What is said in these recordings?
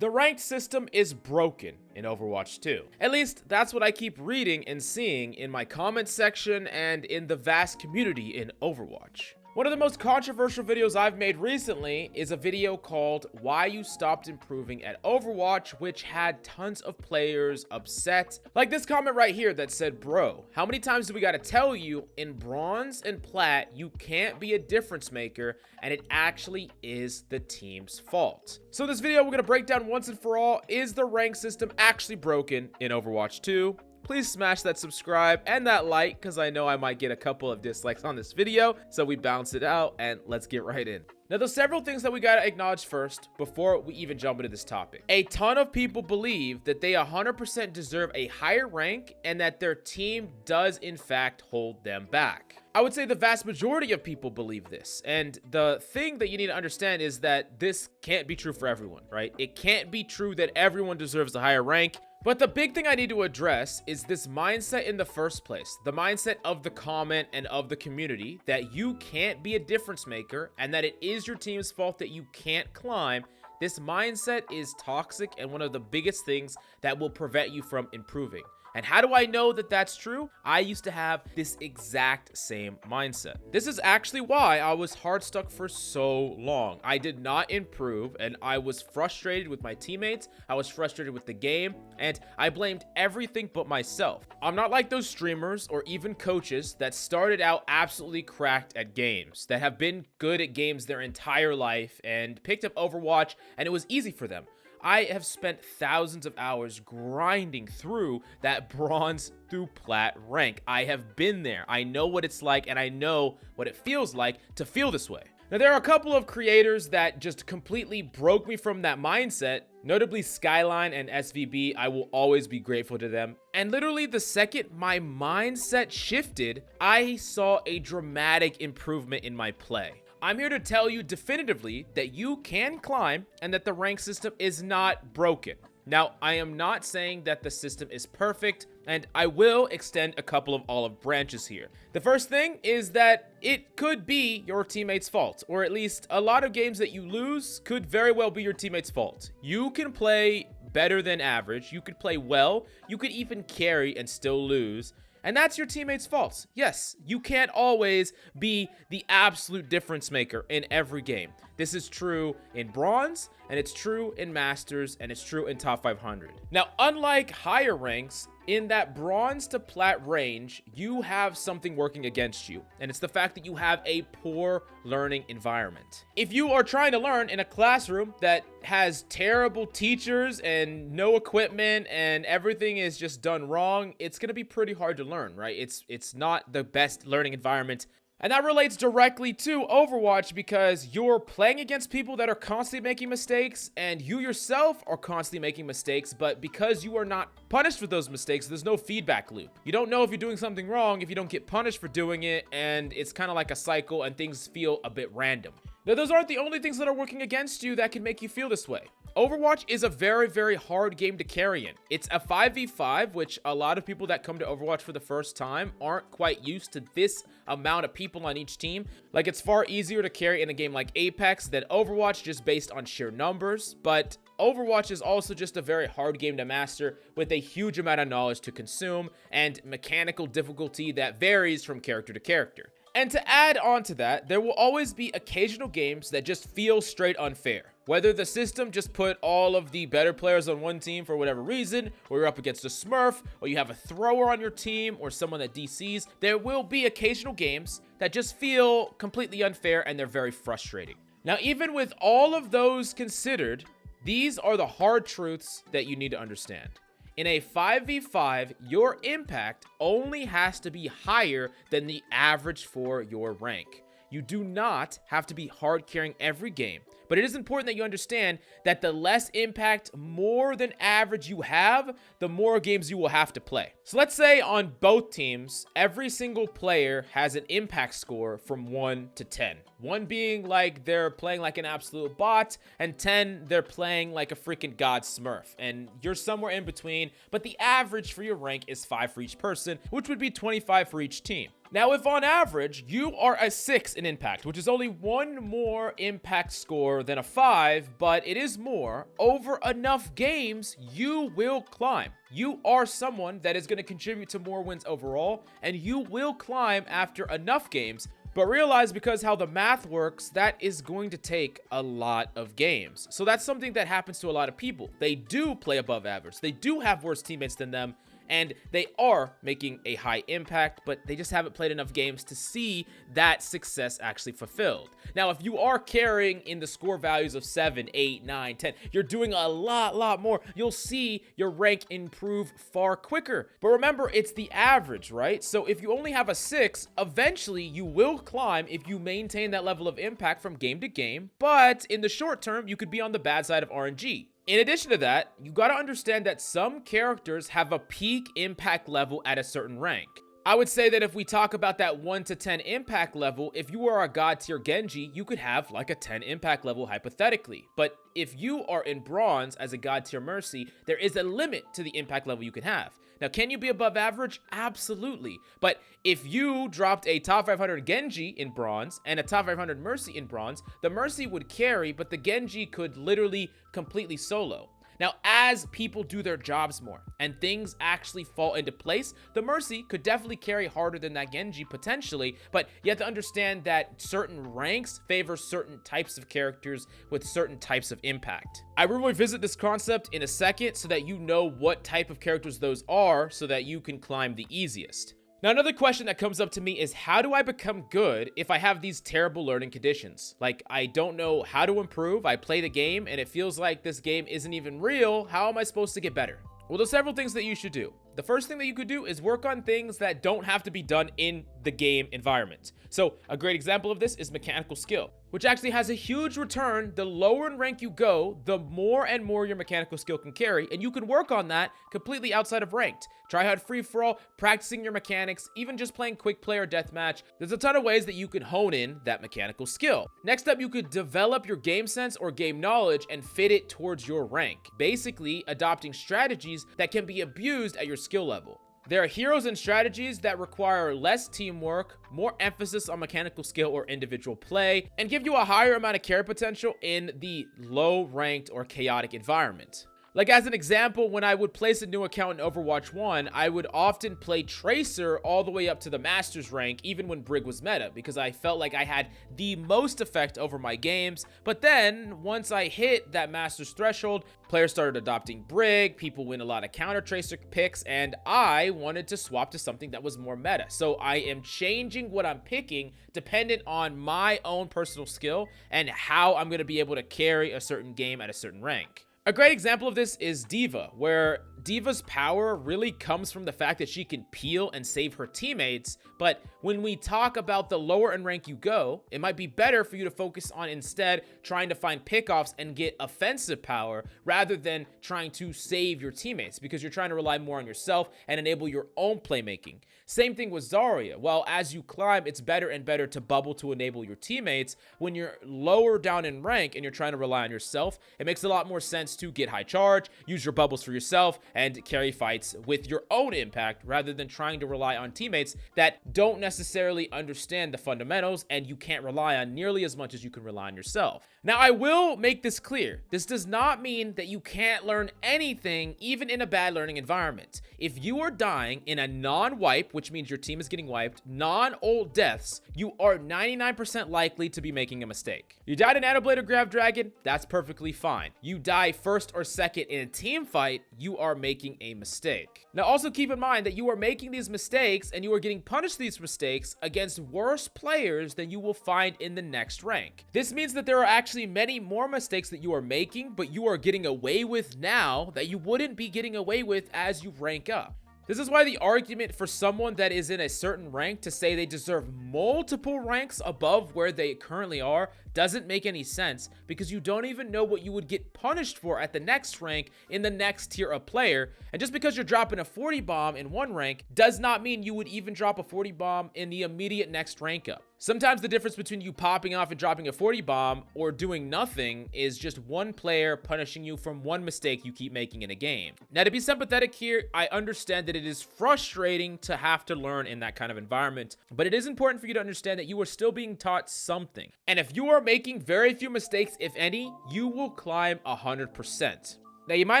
The ranked system is broken in Overwatch 2. At least, that's what I keep reading and seeing in my comment section and in the vast community in Overwatch. One of the most controversial videos I've made recently is a video called Why You Stopped Improving at Overwatch, which had tons of players upset. Like this comment right here that said, bro, how many times do we gotta tell you in bronze and plat you can't be a difference maker, and it actually is the team's fault. So in this video, we're gonna break down once and for all, is the rank system actually broken in Overwatch 2? Please smash that subscribe and that like, because I know I might get a couple of dislikes on this video, so we bounce it out and let's get right in. Now, there's several things that we gotta acknowledge first before we even jump into this topic. A ton of people believe that they 100% deserve a higher rank and that their team does in fact hold them back. I would say the vast majority of people believe this, and the thing that you need to understand is that this can't be true for everyone, right? It can't be true that everyone deserves a higher rank. But the big thing I need to address is this mindset in the first place, the mindset of the comment and of the community that you can't be a difference maker and that it is your team's fault that you can't climb. This mindset is toxic and one of the biggest things that will prevent you from improving. And how do I know that that's true? I used to have this exact same mindset. This is actually why I was hard stuck for so long. I did not improve and I was frustrated with my teammates. I was frustrated with the game and I blamed everything but myself. I'm not like those streamers or even coaches that started out absolutely cracked at games, that have been good at games their entire life and picked up Overwatch and it was easy for them. I have spent thousands of hours grinding through that bronze through plat rank. I have been there. I know what it's like and I know what it feels like to feel this way. Now, there are a couple of creators that just completely broke me from that mindset, notably Skyline and SVB. I will always be grateful to them. And literally the second my mindset shifted, I saw a dramatic improvement in my play. I'm here to tell you definitively that you can climb and that the rank system is not broken. Now, I am not saying that the system is perfect, and I will extend a couple of olive branches here. The first thing is that it could be your teammate's fault, or at least a lot of games that you lose could very well be your teammate's fault. You can play better than average, you could play well, you could even carry and still lose. And that's your teammate's fault. Yes, you can't always be the absolute difference maker in every game. This is true in bronze, and it's true in masters, and it's true in top 500. Now, unlike higher ranks, in that bronze to plat range, you have something working against you, and it's the fact that you have a poor learning environment. If you are trying to learn in a classroom that has terrible teachers and no equipment and everything is just done wrong, it's going to be pretty hard to learn, right? It's not the best learning environment. And that relates directly to Overwatch because you're playing against people that are constantly making mistakes and you yourself are constantly making mistakes, but because you are not punished for those mistakes, there's no feedback loop. You don't know if you're doing something wrong if you don't get punished for doing it, and it's kind of like a cycle and things feel a bit random. Now, those aren't the only things that are working against you that can make you feel this way. Overwatch is a very, very hard game to carry in. It's a 5v5, which a lot of people that come to Overwatch for the first time aren't quite used to this amount of people on each team. Like, it's far easier to carry in a game like Apex than Overwatch just based on sheer numbers, but Overwatch is also just a very hard game to master with a huge amount of knowledge to consume and mechanical difficulty that varies from character to character. And to add on to that, there will always be occasional games that just feel straight unfair. Whether the system just put all of the better players on one team for whatever reason, or you're up against a smurf, or you have a thrower on your team, or someone that DCs, there will be occasional games that just feel completely unfair and they're very frustrating. Now, even with all of those considered, these are the hard truths that you need to understand. In a 5v5, your impact only has to be higher than the average for your rank. You do not have to be hard carrying every game, but it is important that you understand that the less impact, more than average you have, the more games you will have to play. So let's say on both teams, every single player has an impact score from 1 to 10. 1 being like they're playing like an absolute bot, and 10, they're playing like a freaking god smurf. And you're somewhere in between, but the average for your rank is 5 for each person, which would be 25 for each team. Now, if on average you are a 6 in impact, which is only one more impact score than a 5, but it is more, over enough games, you will climb. You are someone that is going to contribute to more wins overall, and you will climb after enough games. But realize, because how the math works, that is going to take a lot of games. So that's something that happens to a lot of people. They do play above average. They do have worse teammates than them, and they are making a high impact, but they just haven't played enough games to see that success actually fulfilled. Now, if you are carrying in the score values of 7, 8, 9, 10, you're doing a lot more, you'll see your rank improve far quicker. But remember, it's the average, right? So if you only have a 6, eventually you will climb if you maintain that level of impact from game to game, but in the short term, you could be on the bad side of RNG. In addition to that, you gotta understand that some characters have a peak impact level at a certain rank. I would say that if we talk about that 1 to 10 impact level, if you are a god tier Genji, you could have like a 10 impact level hypothetically. But if you are in bronze as a god tier Mercy, there is a limit to the impact level you can have. Now, can you be above average? Absolutely. But if you dropped a top 500 Genji in bronze and a top 500 Mercy in bronze, the Mercy would carry, but the Genji could literally completely solo. Now, as people do their jobs more and things actually fall into place, the Mercy could definitely carry harder than that Genji potentially, but you have to understand that certain ranks favor certain types of characters with certain types of impact. I will revisit this concept in a second so that you know what type of characters those are so that you can climb the easiest. Now, another question that comes up to me is, how do I become good if I have these terrible learning conditions? Like, I don't know how to improve. I play the game and it feels like this game isn't even real. How am I supposed to get better? Well, there's several things that you should do. The first thing that you could do is work on things that don't have to be done in the game environment. So a great example of this is mechanical skill, which actually has a huge return. The lower in rank you go, the more and more your mechanical skill can carry, and you can work on that completely outside of ranked. Try hard free-for-all, practicing your mechanics, even just playing quick play or deathmatch. There's a ton of ways that you can hone in that mechanical skill. Next up, you could develop your game sense or game knowledge and fit it towards your rank, basically adopting strategies that can be abused at your skill level. There are heroes and strategies that require less teamwork, more emphasis on mechanical skill or individual play, and give you a higher amount of carry potential in the low-ranked or chaotic environment. Like, as an example, when I would place a new account in Overwatch 1, I would often play Tracer all the way up to the Master's rank, even when Brig was meta, because I felt like I had the most effect over my games. But then, once I hit that Master's threshold, players started adopting Brig, people win a lot of counter Tracer picks, and I wanted to swap to something that was more meta. So I am changing what I'm picking dependent on my own personal skill and how I'm going to be able to carry a certain game at a certain rank. A great example of this is D.Va, where D.Va's power really comes from the fact that she can peel and save her teammates, but when we talk about the lower in rank you go, it might be better for you to focus on instead trying to find pickoffs and get offensive power rather than trying to save your teammates, because you're trying to rely more on yourself and enable your own playmaking. Same thing with Zarya. Well, as you climb, it's better and better to bubble to enable your teammates. When you're lower down in rank and you're trying to rely on yourself, it makes a lot more sense to get high charge, use your bubbles for yourself, and carry fights with your own impact rather than trying to rely on teammates that don't necessarily understand the fundamentals and you can't rely on nearly as much as you can rely on yourself. Now, I will make this clear. This does not mean that you can't learn anything, even in a bad learning environment. If you are dying in a non-wipe, which means your team is getting wiped, non-ult deaths, you are 99% likely to be making a mistake. You died in Nanoblade or Grav Dragon, that's perfectly fine. You die first or second in a team fight, you are making a mistake. Now, also keep in mind that you are making these mistakes and you are getting punished for these mistakes against worse players than you will find in the next rank. This means that there are actually many more mistakes that you are making, but you are getting away with now that you wouldn't be getting away with as you rank up. This is why the argument for someone that is in a certain rank to say they deserve multiple ranks above where they currently are doesn't make any sense because you don't even know what you would get punished for at the next rank in the next tier of player. And just because you're dropping a 40 bomb in one rank does not mean you would even drop a 40 bomb in the immediate next rank up. Sometimes the difference between you popping off and dropping a 40 bomb or doing nothing is just one player punishing you from one mistake you keep making in a game. Now, to be sympathetic here, I understand that it is frustrating to have to learn in that kind of environment, but it is important for you to understand that you are still being taught something. And if you are making very few mistakes, if any, you will climb 100%. Now, you might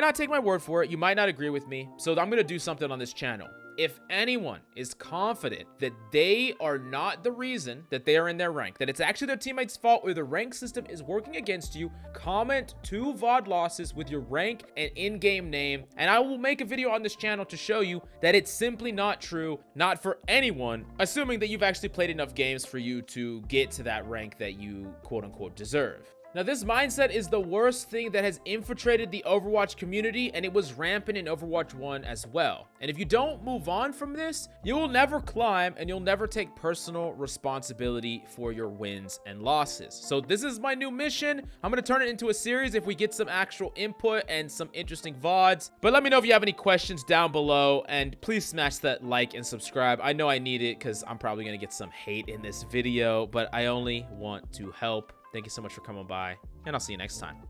not take my word for it, you might not agree with me, so I'm gonna do something on this channel. If anyone is confident that they are not the reason that they are in their rank, that it's actually their teammates' fault or the rank system is working against you, comment 2 VOD losses with your rank and in-game name, and I will make a video on this channel to show you that it's simply not true, not for anyone, assuming that you've actually played enough games for you to get to that rank that you quote-unquote deserve. Now, this mindset is the worst thing that has infiltrated the Overwatch community, and it was rampant in Overwatch 1 as well. And if you don't move on from this, you will never climb and you'll never take personal responsibility for your wins and losses. So this is my new mission. I'm going to turn it into a series if we get some actual input and some interesting VODs. But let me know if you have any questions down below, and please smash that like and subscribe. I know I need it because I'm probably going to get some hate in this video, but I only want to help. Thank you so much for coming by, and I'll see you next time.